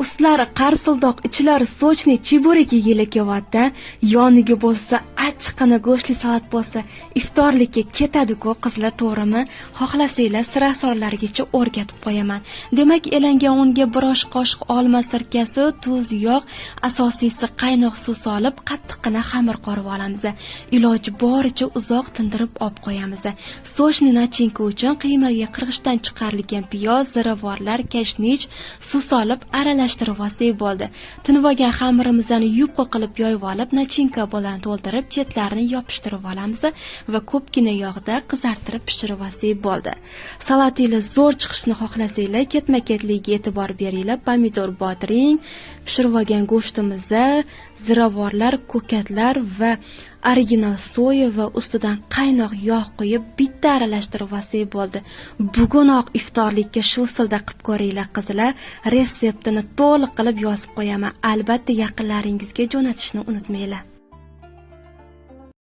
Ustlari qarsildoq, ichlari sochni chiburik yeyilib-kevatda, yoniga bo'lsa achchiqini go'shtli salat bo'lsa, iftorlikka ketadi-ku qizlar, to'g'rimi? Xohlasanglar sirasorlargacha o'rgatib qo'yaman. Demak, elangan unga bir osh qoshiq olma sirkasi, tuz, yog', asosiysi qaynoq suv solib, qattiqqina xamir qorib olamiz. Iloji boricha uzoq tindirib olib qo'yamiz. Sochni nachinka uchun qiymaga qirg'ichdan chiqarilgan piyoz, ziravorlar, kashnich, suv solib aralashtirib olsak bo'ldi. Tinib olgan xamirimizni yupqa qilib yoyib olib, nachinka bilan to'ldirib, chetlarini yopishtirib olamiz va ko'pgina yog'da qizartirib pishirib olsak bo'ldi. Salatingiz zo'r chiqishini xohlasanglar, ketma-ketligiga e'tibor beringlar. Pomidor botiring, pishirib olgan go'shtimizni, ziravorlar, ko'katlar va original soya va ustidan qaynoq yog' qo'yib bitta aralashtirib olsak bo'ldi. Bugunoq iftorlikka shu usulda qilib ko'ringlar qizlar. Retseptini to'liq qilib yozib qo'yaman. Albatta yaqinlaringizga jo'natishni unutmanglar.